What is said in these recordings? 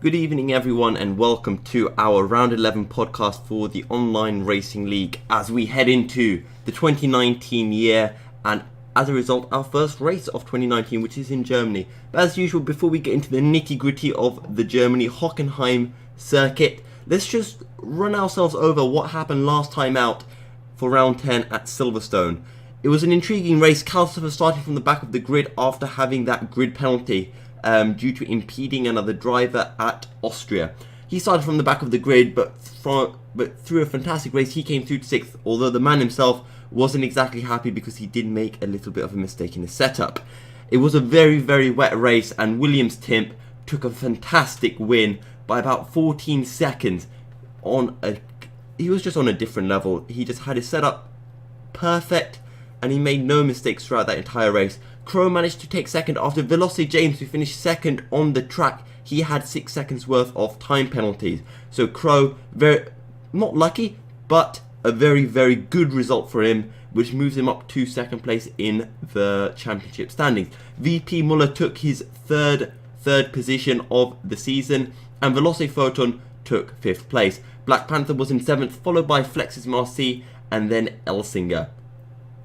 Good evening everyone and welcome to our Round 11 podcast for the Online Racing League as we head into the 2019 year and as a result our first race of 2019, which is in Germany. But as usual, before we get into the nitty gritty of the Germany Hockenheim circuit, let's just run ourselves over what happened last time out for round 10 at Silverstone. It was an intriguing race. Calcifer started from the back of the grid after having that grid penalty due to impeding another driver at Austria. He started from the back of the grid, but through a fantastic race he came through to 6th, although the man himself wasn't exactly happy because he did make a little bit of a mistake in his setup. It was a very wet race and Williams Timp took a fantastic win by about 14 seconds. He was just on a different level. He just had his setup perfect and he made no mistakes throughout that entire race. Crow managed to take second after Velocity James, who finished second on the track. He had 6 seconds worth of time penalties. So Crow, not lucky, but a very good result for him, which moves him up to second place in the championship standings. VP Muller took his third position of the season, and Velocity Photon took 5th place. Black Panther was in 7th, followed by Flexis Marcy and then Elsinger,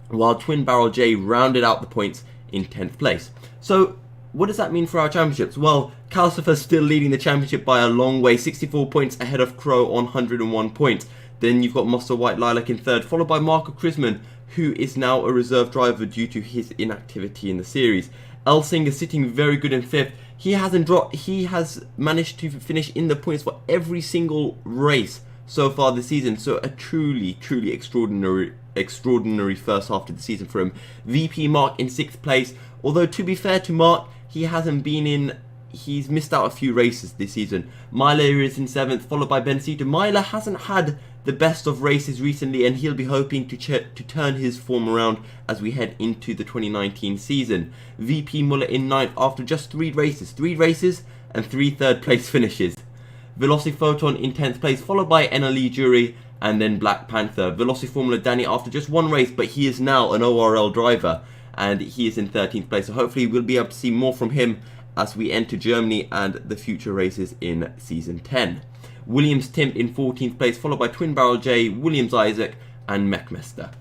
while Twin Barrel J rounded out the points in 10th place. So what does that mean for our championships? Well, Calcifer still leading the championship by a long way, 64 points ahead of Crow on 101 points. Then you've got Muscle White Lilac in 3rd, followed by Marco Krisman, who is now a reserve driver due to his inactivity in the series. Elsinger sitting very good in 5th. He has managed to finish in the points for every single race so far this season, so a truly extraordinary first half to the season for him. VP Mark in 6th place, although to be fair to Mark, he's missed out a few races this season. Myler is in 7th, followed by Bencito. Myler hasn't had the best of races recently and he'll be hoping to turn his form around as we head into the 2019 season. VP Muller in 9th after just 3 races and 3 third place finishes. Velocity Photon in 10th place, followed by NLE Jury and then Black Panther. Velocity Formula Danny after just 1 race, but he is now an ORL driver and he is in 13th place. So hopefully we'll be able to see more from him as we enter Germany and the future races in Season 10. Williams Timp in 14th place, followed by Twin Barrel J, Williams Isaac and Mechmester.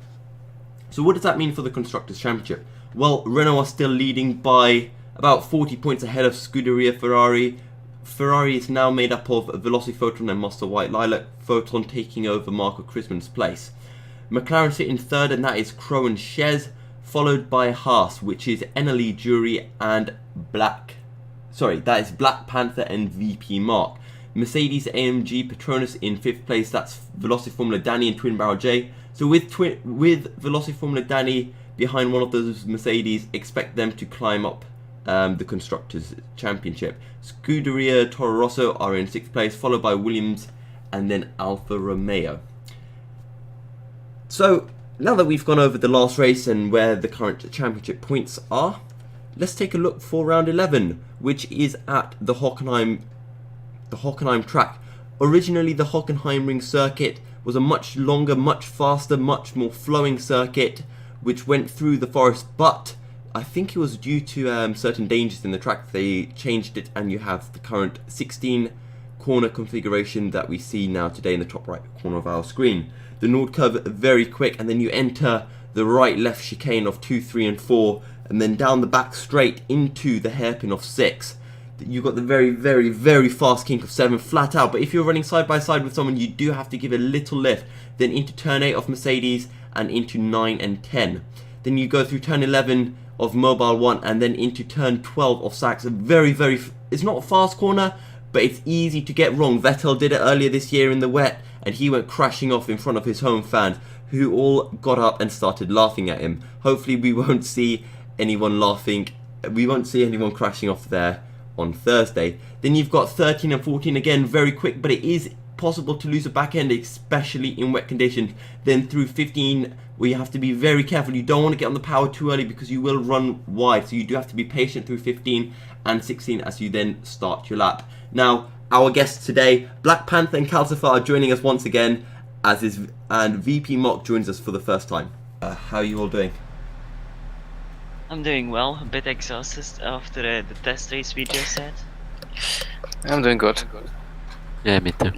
So what does that mean for the Constructors' Championship? Well, Renault are still leading by about 40 points ahead of Scuderia Ferrari. Ferrari is now made up of Velocity Photon and Muscle White Lilac, Photon taking over Marco Krisman's place. McLaren sit in 3rd, and that is Crow and Shez, followed by Haas, which is NLE Jury and Black Panther and VP Mark. Mercedes AMG Petronas in 5th place, that's Velocity Formula Danny and Twin Barrel J. So with Velocity Formula Danny behind one of those Mercedes, expect them to climb up the Constructors' Championship. Scuderia Toro Rosso are in 6th place, followed by Williams and then Alfa Romeo. So now that we've gone over the last race and where the current championship points are, let's take a look for round 11, which is at the Hockenheim track. Originally the Hockenheim ring circuit was a much longer, much faster, much more flowing circuit which went through the forest, but I think it was due to certain dangers in the track they changed it and you have the current 16 corner configuration that we see now today in the top right corner of our screen. The Nord curve very quick, and then you enter the right left chicane of 2, 3 and 4 and then down the back straight into the hairpin of 6. You've got the very fast kink of 7 flat out, but if you're running side by side with someone you do have to give a little lift. Then into turn 8 of Mercedes and into 9 and 10. Then you go through turn 11 of Mobile 1 and then into turn 12 of Sachs. It's not a fast corner, but it's easy to get wrong. Vettel did it earlier this year in the wet and he went crashing off in front of his home fans, who all got up and started laughing at him. Hopefully we won't see anyone crashing off there on Thursday. Then you've got 13 and 14, again very quick, but it is possible to lose a back end, especially in wet conditions. Then through 15 where you have to be very careful. You don't want to get on the power too early because you will run wide, so you do have to be patient through 15 and 16 as you then start your lap. Now our guests today, Black Panther and Calcifer, are joining us once again, and VP Mock joins us for the first time. How are you all doing? I'm doing well, a bit exhausted after the test race we just had. I'm doing good. Yeah, me too.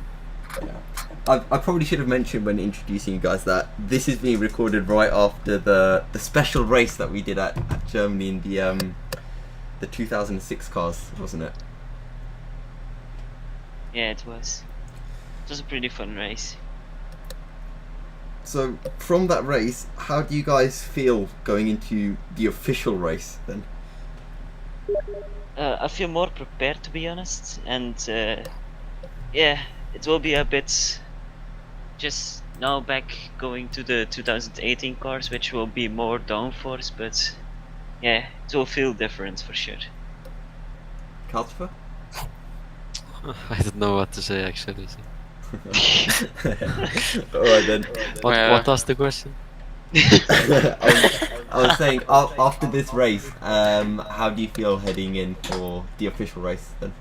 I probably should have mentioned when introducing you guys that this is being recorded right after the special race that we did at Germany in the 2006 cars, wasn't it? Yeah, it was. It was a pretty fun race. So from that race, how do you guys feel going into the official race then? I feel more prepared, to be honest, and yeah, it will be a bit just now back going to the 2018 cars, which will be more downforce, but yeah, it will feel different for sure. Calcifer? I don't know what to say actually. Alright then. What was the question? I was saying, after this race, how do you feel heading in for the official race then?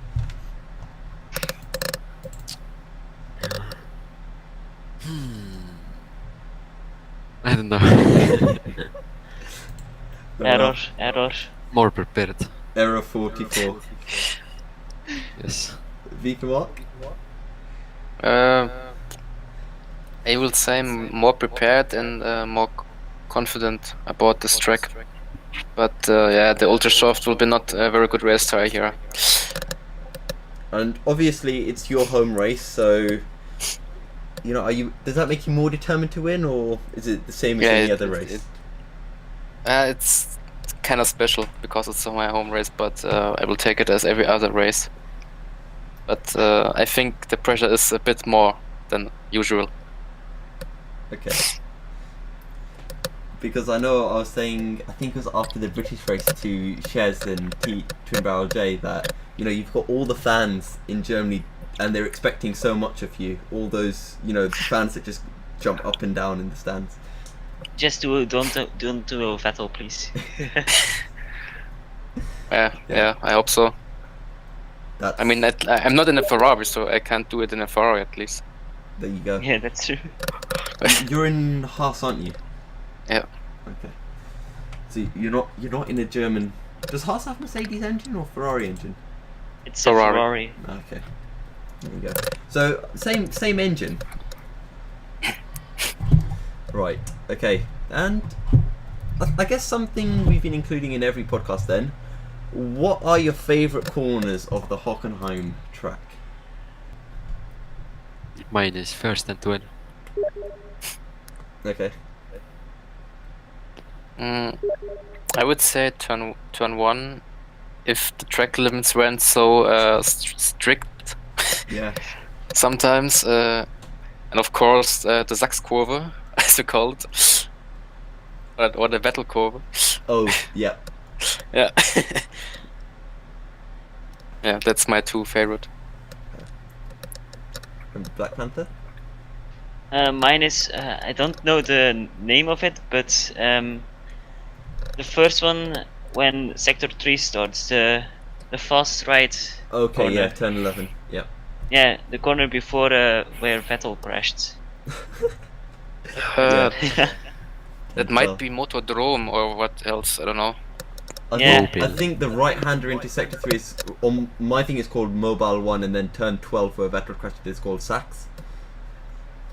I don't know. Error. More prepared. Error 44. Yes. Vika, I will say I'm more prepared and more confident about this track. But yeah, the Ultra Soft will be not a very good race tire here. And obviously it's your home race, so does that make you more determined to win, or is it the same as any other race? It's kind of special because it's my home race, but I will take it as every other race. But I think the pressure is a bit more than usual. Okay. Because I know I was saying, I think it was after the British race to Shez and Twin Barrel J, that you've got all the fans in Germany and they're expecting so much of you. All those fans that just jump up and down in the stands. Just don't do Vettel, please. Yeah, I hope so. I mean, I'm not in a Ferrari, so I can't do it in a Ferrari at least. There you go. Yeah, that's true. You're in Haas, aren't you? Yeah. Okay. So you're not in a German. Does Haas have Mercedes engine or Ferrari engine? It's a Ferrari. Okay. There you go. So same engine. Right. Okay. And I guess something we've been including in every podcast then. What are your favourite corners of the Hockenheim track? Mine is first and 12. Okay. I would say turn 1, if the track limits weren't so strict. Yeah. Sometimes, and of course the Sachskurve, as you call it, or the Vettelkurve. Oh, yeah. Yeah. Yeah, that's my two favorite. And Black Panther? Mine is I don't know the name of it, but the first one when Sector 3 starts, the fast right. Okay, corner. yeah, turn 11. Yeah. Yeah, the corner before where Vettel crashed. That might be Motodrome or what else, I don't know. I think the right-hander into Sector 3 is, my thing is called Mobile 1, and then turn 12 where Vettel crashed is called Sachs.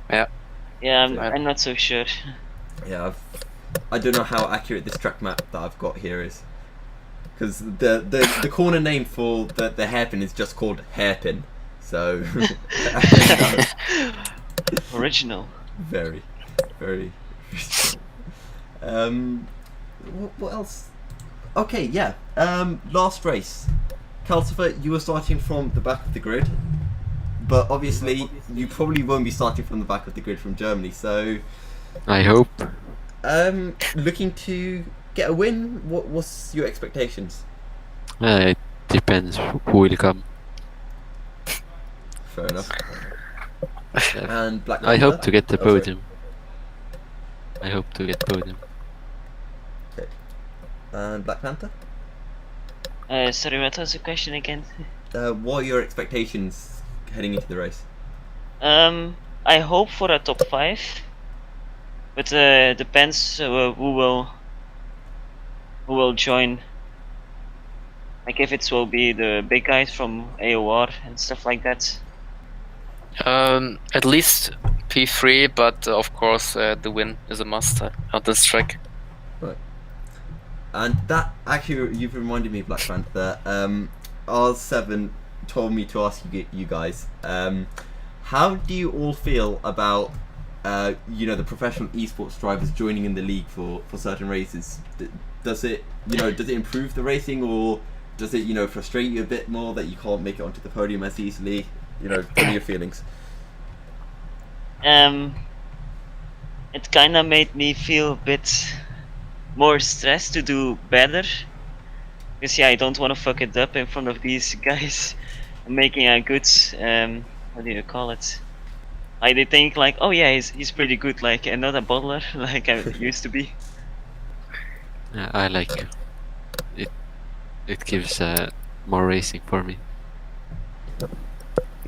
Yeah. Yeah, I'm not so sure. Yeah, I don't know how accurate this track map that I've got here is. Because the corner name for the hairpin is just called Hairpin. So... Original. Very, very. What else? Okay, yeah. Last race. Calcifer, you were starting from the back of the grid. But obviously, you probably won't be starting from the back of the grid from Germany, so... I hope. Looking to get a win? What's your expectations? It depends who will come. Fair enough. And Black Panther? I hope to get the podium. I hope to get podium. Okay. And Black Panther? Sorry, what was the question again? What are your expectations heading into the race? I hope for a top 5, but who will join. Like if it will be the big guys from AOR and stuff like that. At least P3, but of course the win is a must on this track. Right. And that actually, you've reminded me, Black Panther. R7 told me to ask you guys, how do you all feel about the professional esports drivers joining in the league for certain races? Does it improve the racing, or does it frustrate you a bit more that you can't make it onto the podium as easily? What are your feelings? It kind of made me feel a bit more stressed to do better, because I don't want to fuck it up in front of these guys. Making a good what do you call it? Like they think like, oh yeah, he's pretty good, like another bottler, like I used to be. Yeah, I like it. It gives more racing for me.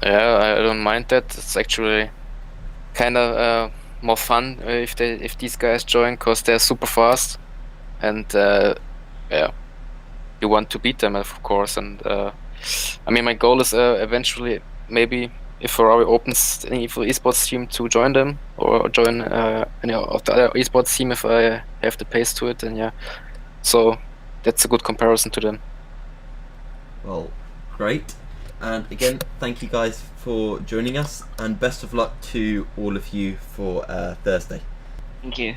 Yeah, I don't mind that. It's actually kind of more fun if these guys join, because they're super fast, and yeah, you want to beat them, of course. And I mean, my goal is eventually, maybe if Ferrari opens any esports team, to join them, or join any of the other esports team if I have the pace to it. And yeah, so that's a good comparison to them. Well, great. And again, thank you guys for joining us, and best of luck to all of you for Thursday. Thank you.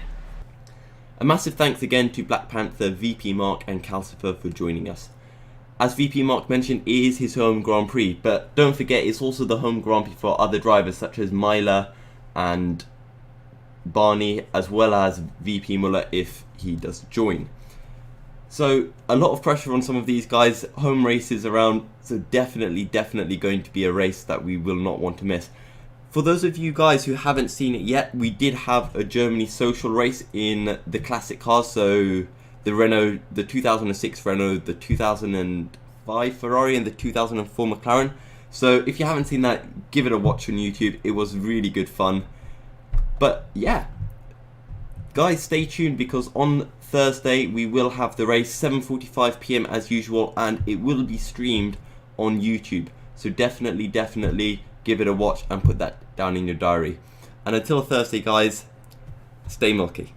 A massive thanks again to Black Panther, VP Mark and Calcifer for joining us. As VP Mark mentioned, it is his home Grand Prix, but don't forget it's also the home Grand Prix for other drivers such as Myla and Barney, as well as VP Muller if he does join. So a lot of pressure on some of these guys, home races around, so definitely going to be a race that we will not want to miss. For those of you guys who haven't seen it yet, we did have a Germany social race in the classic cars, so the Renault, the 2006 Renault, the 2005 Ferrari and the 2004 McLaren. So if you haven't seen that, give it a watch on YouTube. It was really good fun. But yeah, guys, stay tuned, because on Thursday we will have the race 7:45 PM as usual, and it will be streamed on YouTube. So definitely give it a watch and put that down in your diary. And until Thursday, guys, stay milky.